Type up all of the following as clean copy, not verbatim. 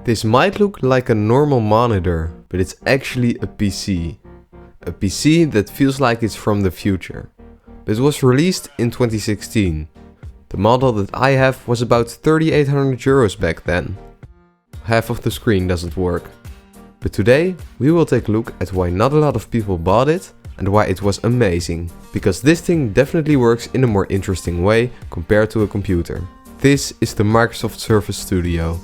This might look like a normal monitor, but it's actually a PC. A PC that feels like it's from the future. But it was released in 2016. The model that I have was about 3,800 euros back then. Half of the screen doesn't work. But today we will take a look at why not a lot of people bought it and why it was amazing. Because this thing definitely works in a more interesting way compared to a computer. This is the Microsoft Surface Studio.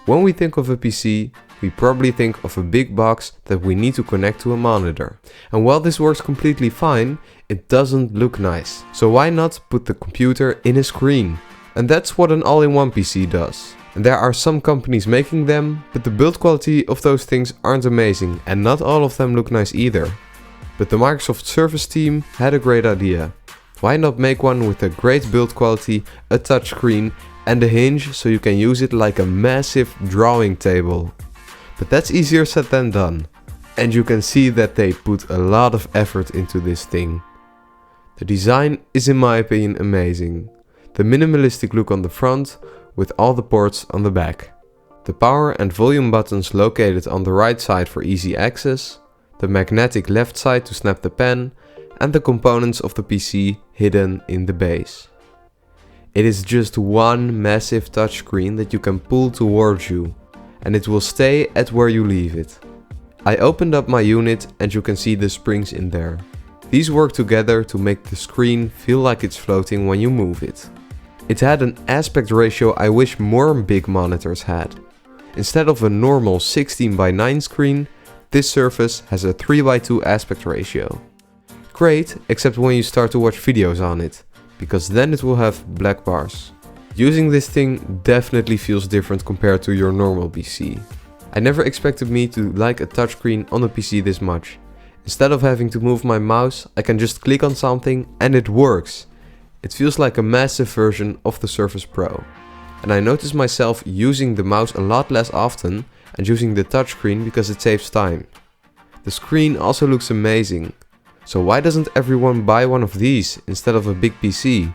When we think of a PC, we probably think of a big box that we need to connect to a monitor. And while this works completely fine, it doesn't look nice. So why not put the computer in a screen? And that's what an all-in-one PC does. And there are some companies making them, but the build quality of those things aren't amazing and not all of them look nice either. But the Microsoft Surface team had a great idea. Why not make one with a great build quality, a touchscreen and a hinge so you can use it like a massive drawing table. But that's easier said than done. And you can see that they put a lot of effort into this thing. The design is in my opinion amazing. The minimalistic look on the front with all the ports on the back. The power and volume buttons located on the right side for easy access. The magnetic left side to snap the pen. And the components of the PC hidden in the base. It is just one massive touchscreen that you can pull towards you, and it will stay at where you leave it. I opened up my unit and you can see the springs in there. These work together to make the screen feel like it's floating when you move it. It had an aspect ratio I wish more big monitors had. Instead of a normal 16:9 screen, this Surface has a 3:2 aspect ratio. Great, except when you start to watch videos on it, because then it will have black bars. Using this thing definitely feels different compared to your normal PC. I never expected me to like a touchscreen on a PC this much. Instead of having to move my mouse, I can just click on something and it works. It feels like a massive version of the Surface Pro. And I notice myself using the mouse a lot less often and using the touchscreen because it saves time. The screen also looks amazing. So why doesn't everyone buy one of these instead of a big PC?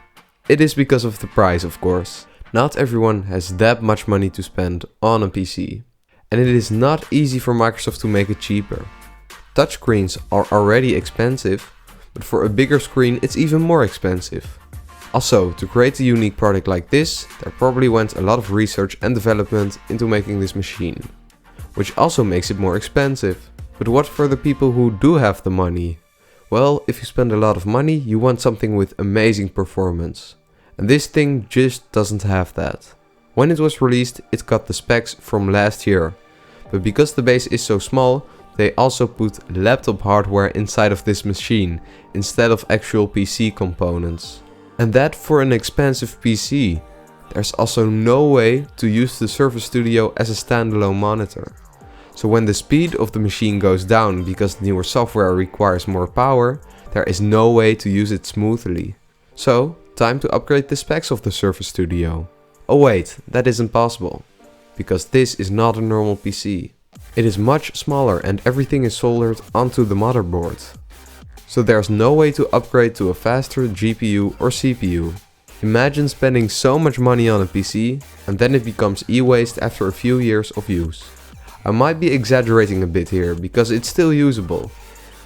It is because of the price, of course. Not everyone has that much money to spend on a PC. And it is not easy for Microsoft to make it cheaper. Touchscreens are already expensive, but for a bigger screen it's even more expensive. Also, to create a unique product like this, there probably went a lot of research and development into making this machine. Which also makes it more expensive. But what for the people who do have the money? Well, if you spend a lot of money, you want something with amazing performance. And this thing just doesn't have that. When it was released, it got the specs from last year. But because the base is so small, they also put laptop hardware inside of this machine, instead of actual PC components. And that for an expensive PC. There's also no way to use the Surface Studio as a standalone monitor. So when the speed of the machine goes down because newer software requires more power, there is no way to use it smoothly. So, time to upgrade the specs of the Surface Studio. Oh wait, that isn't possible. Because this is not a normal PC. It is much smaller and everything is soldered onto the motherboard. So there's no way to upgrade to a faster GPU or CPU. Imagine spending so much money on a PC and then it becomes e-waste after a few years of use. I might be exaggerating a bit here, because it's still usable.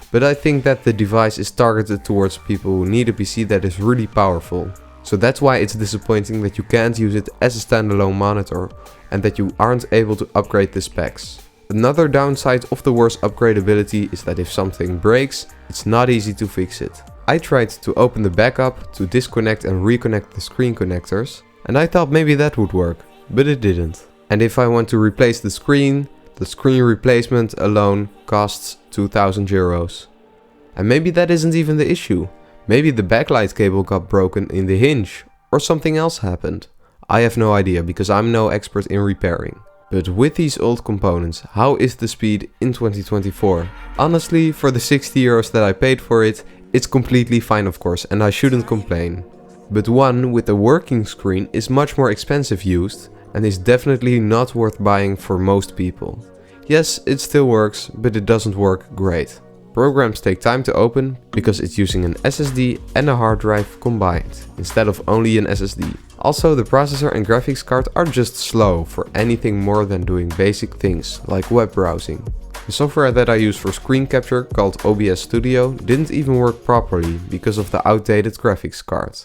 But I think that the device is targeted towards people who need a PC that is really powerful. So that's why it's disappointing that you can't use it as a standalone monitor and that you aren't able to upgrade the specs. Another downside of the worse upgradability is that if something breaks, it's not easy to fix it. I tried to open the backup to disconnect and reconnect the screen connectors, and I thought maybe that would work, but it didn't. And if I want to replace the screen replacement alone costs 2,000 euros. And maybe that isn't even the issue. Maybe the backlight cable got broken in the hinge, or something else happened. I have no idea because I'm no expert in repairing. But with these old components, how is the speed in 2024? Honestly, for the 60 euros that I paid for it, it's completely fine of course, and I shouldn't complain. But one with a working screen is much more expensive used, and is definitely not worth buying for most people. Yes, it still works, but it doesn't work great. Programs take time to open because it's using an SSD and a hard drive combined, instead of only an SSD. Also, the processor and graphics card are just slow for anything more than doing basic things like web browsing. The software that I use for screen capture, called OBS Studio, didn't even work properly because of the outdated graphics card.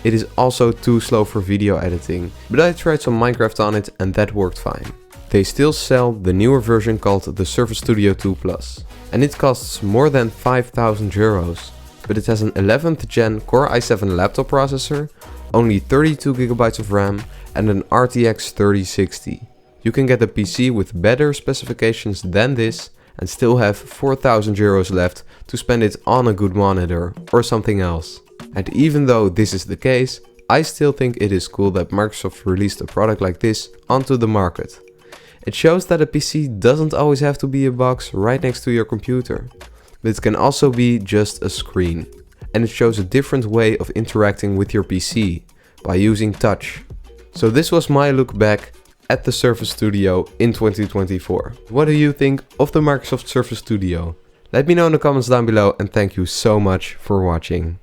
It is also too slow for video editing, but I tried some Minecraft on it and that worked fine. They still sell the newer version called the Surface Studio 2 Plus, and it costs more than 5,000 euros, but it has an 11th gen Core i7 laptop processor, only 32GB of RAM and an RTX 3060. You can get a PC with better specifications than this and still have 4,000 euros left to spend it on a good monitor or something else. And even though this is the case, I still think it is cool that Microsoft released a product like this onto the market. It shows that a PC doesn't always have to be a box right next to your computer, but it can also be just a screen. And it shows a different way of interacting with your PC by using touch. So this was my look back at the Surface Studio in 2024. What do you think of the Microsoft Surface Studio? Let me know in the comments down below and thank you so much for watching.